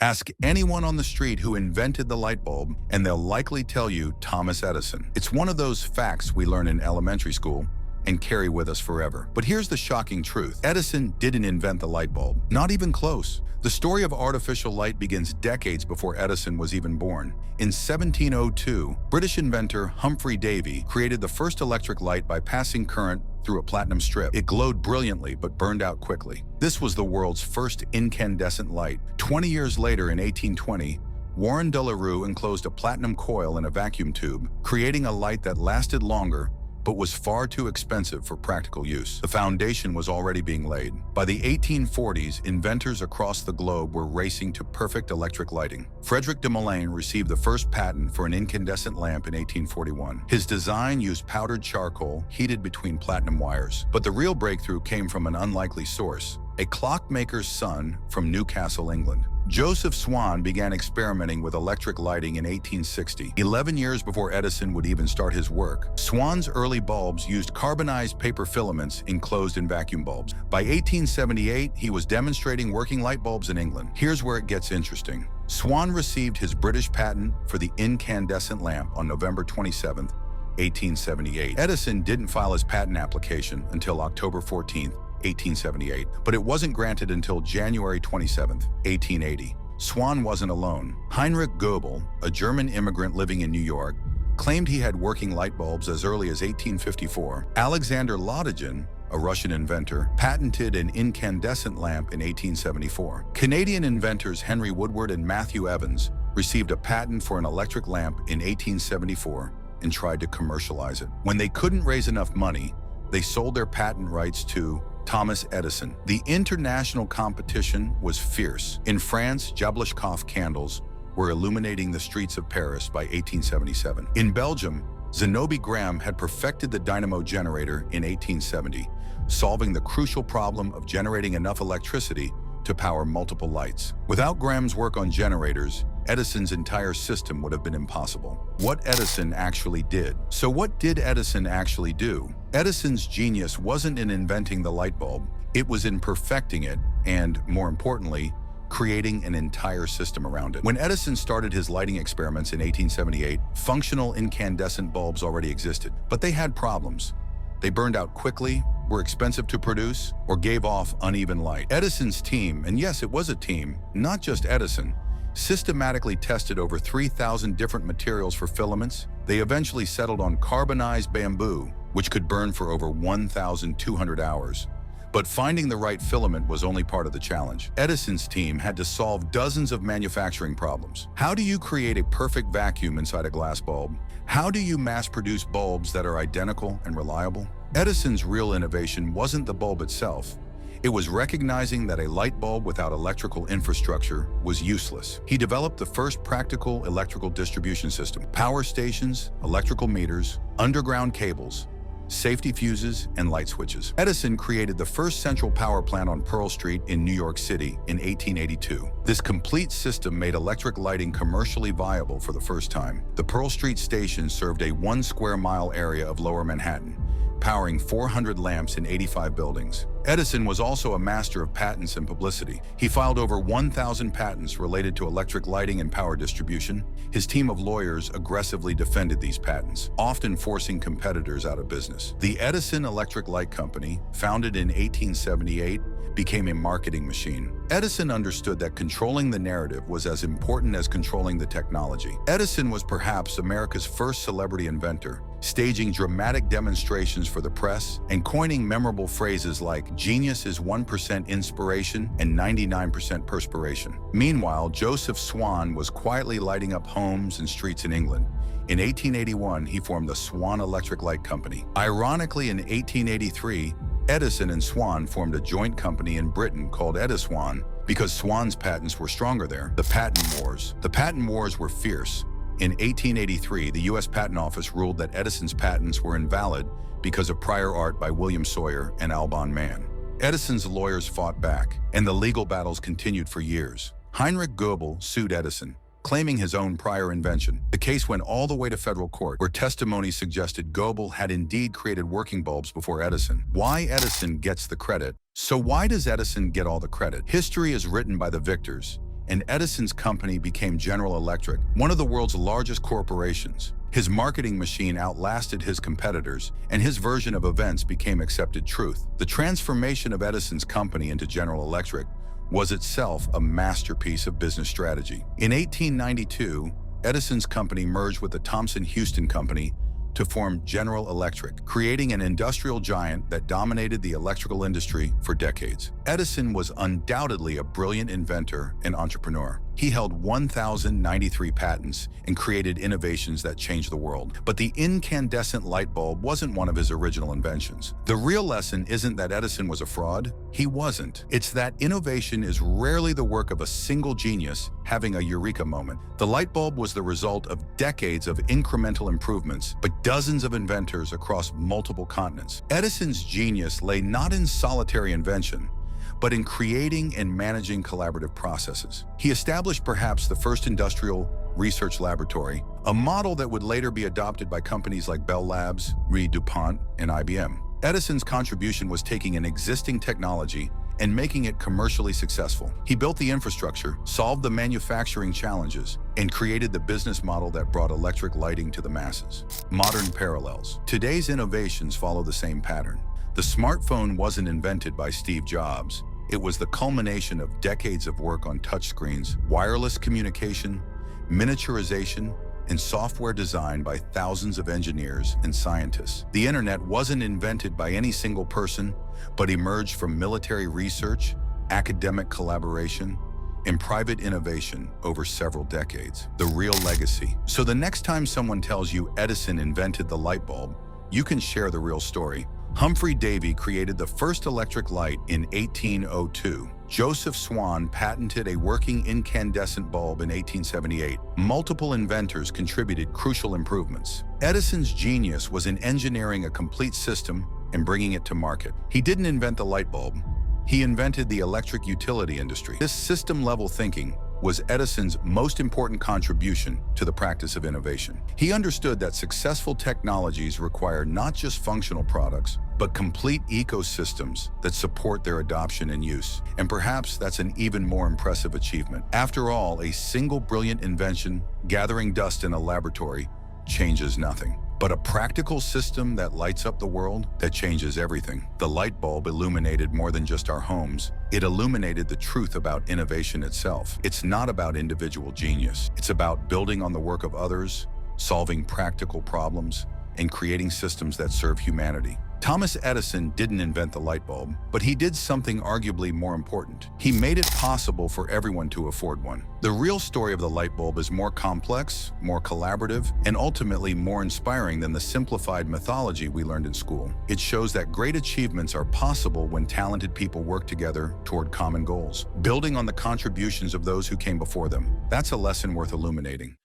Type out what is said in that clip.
Ask anyone on the street who invented the light bulb, and they'll likely tell you Thomas Edison. It's one of those facts we learn in elementary school and carry with us forever. But here's the shocking truth. Edison didn't invent the light bulb. Not even close. The story of artificial light begins decades before Edison was even born. In 1702, British inventor Humphrey Davy created the first electric light by passing current through a platinum strip. It glowed brilliantly but burned out quickly. This was the world's first incandescent light. 20 years later, in 1820, Warren de la Rue enclosed a platinum coil in a vacuum tube, creating a light that lasted longer but was far too expensive for practical use. The foundation was already being laid. By the 1840s, inventors across the globe were racing to perfect electric lighting. Frederick de Molay received the first patent for an incandescent lamp in 1841. His design used powdered charcoal heated between platinum wires. But the real breakthrough came from an unlikely source: a clockmaker's son from Newcastle, England. Joseph Swan began experimenting with electric lighting in 1860, 11 years before Edison would even start his work. Swan's early bulbs used carbonized paper filaments enclosed in vacuum bulbs. By 1878, he was demonstrating working light bulbs in England. Here's where it gets interesting. Swan received his British patent for the incandescent lamp on November 27, 1878. Edison didn't file his patent application until October 14, 1878, but it wasn't granted until January 27, 1880. Swan wasn't alone. Heinrich Goebel, a German immigrant living in New York, claimed he had working light bulbs as early as 1854. Alexander Lodogin, a Russian inventor, patented an incandescent lamp in 1874. Canadian inventors Henry Woodward and Matthew Evans received a patent for an electric lamp in 1874 and tried to commercialize it. When they couldn't raise enough money, they sold their patent rights to Thomas Edison. The international competition was fierce. In France, Jablishkov candles were illuminating the streets of Paris by 1877. In Belgium, Zenobie Graham had perfected the dynamo generator in 1870, solving the crucial problem of generating enough electricity to power multiple lights. Without Graham's work on generators, Edison's entire system would have been impossible. What Edison actually did. So what did Edison actually do? Edison's genius wasn't in inventing the light bulb, it was in perfecting it and, more importantly, creating an entire system around it. When Edison started his lighting experiments in 1878, functional incandescent bulbs already existed, but they had problems. They burned out quickly, were expensive to produce, or gave off uneven light. Edison's team, and yes, it was a team, not just Edison, systematically tested over 3,000 different materials for filaments. They eventually settled on carbonized bamboo, which could burn for over 1,200 hours. But finding the right filament was only part of the challenge. Edison's team had to solve dozens of manufacturing problems. How do you create a perfect vacuum inside a glass bulb? How do you mass-produce bulbs that are identical and reliable? Edison's real innovation wasn't the bulb itself. It was recognizing that a light bulb without electrical infrastructure was useless. He developed the first practical electrical distribution system: power stations, electrical meters, underground cables, safety fuses, and light switches. Edison created the first central power plant on Pearl Street in New York City in 1882. This complete system made electric lighting commercially viable for the first time. The Pearl Street station served a 1 square mile area of Lower Manhattan, powering 400 lamps in 85 buildings. Edison was also a master of patents and publicity. He filed over 1,000 patents related to electric lighting and power distribution. His team of lawyers aggressively defended these patents, often forcing competitors out of business. The Edison Electric Light Company, founded in 1878, became a marketing machine. Edison understood that controlling the narrative was as important as controlling the technology. Edison was perhaps America's first celebrity inventor, staging dramatic demonstrations for the press and coining memorable phrases like "Genius is 1% inspiration and 99% perspiration." Meanwhile, Joseph Swan was quietly lighting up homes and streets in England. In 1881, he formed the Swan Electric Light Company. Ironically, in 1883, Edison and Swan formed a joint company in Britain called Ediswan because Swan's patents were stronger there. The patent wars were fierce. In 1883, the U.S. Patent Office ruled that Edison's patents were invalid because of prior art by William Sawyer and Alban Mann. Edison's lawyers fought back, and the legal battles continued for years. Heinrich Goebel sued Edison, claiming his own prior invention. The case went all the way to federal court, where testimony suggested Goebel had indeed created working bulbs before Edison. Why Edison gets the credit? So why does Edison get all the credit? History is written by the victors, and Edison's company became General Electric, one of the world's largest corporations. His marketing machine outlasted his competitors, and his version of events became accepted truth. The transformation of Edison's company into General Electric was itself a masterpiece of business strategy. In 1892, Edison's company merged with the Thomson-Houston Company to form General Electric, creating an industrial giant that dominated the electrical industry for decades. Edison was undoubtedly a brilliant inventor and entrepreneur. He held 1,093 patents and created innovations that changed the world. But the incandescent light bulb wasn't one of his original inventions. The real lesson isn't that Edison was a fraud. He wasn't. It's that innovation is rarely the work of a single genius having a eureka moment. The light bulb was the result of decades of incremental improvements, but dozens of inventors across multiple continents. Edison's genius lay not in solitary invention, but in creating and managing collaborative processes. He established perhaps the first industrial research laboratory, a model that would later be adopted by companies like Bell Labs, DuPont, and IBM. Edison's contribution was taking an existing technology and making it commercially successful. He built the infrastructure, solved the manufacturing challenges, and created the business model that brought electric lighting to the masses. Modern parallels. Today's innovations follow the same pattern. The smartphone wasn't invented by Steve Jobs. It was the culmination of decades of work on touchscreens, wireless communication, miniaturization, and software design by thousands of engineers and scientists. The internet wasn't invented by any single person, but emerged from military research, academic collaboration, and private innovation over several decades. The real legacy. So the next time someone tells you Edison invented the light bulb, you can share the real story. Humphrey Davy created the first electric light in 1802. Joseph Swan patented a working incandescent bulb in 1878. Multiple inventors contributed crucial improvements. Edison's genius was in engineering a complete system and bringing it to market. He didn't invent the light bulb. He invented the electric utility industry. This system-level thinking was Edison's most important contribution to the practice of innovation. He understood that successful technologies require not just functional products, but complete ecosystems that support their adoption and use. And perhaps that's an even more impressive achievement. After all, a single brilliant invention, gathering dust in a laboratory, changes nothing. But a practical system that lights up the world, that changes everything. The light bulb illuminated more than just our homes. It illuminated the truth about innovation itself. It's not about individual genius. It's about building on the work of others, solving practical problems, and creating systems that serve humanity. Thomas Edison didn't invent the light bulb, but he did something arguably more important. He made it possible for everyone to afford one. The real story of the light bulb is more complex, more collaborative, and ultimately more inspiring than the simplified mythology we learned in school. It shows that great achievements are possible when talented people work together toward common goals, building on the contributions of those who came before them. That's a lesson worth illuminating.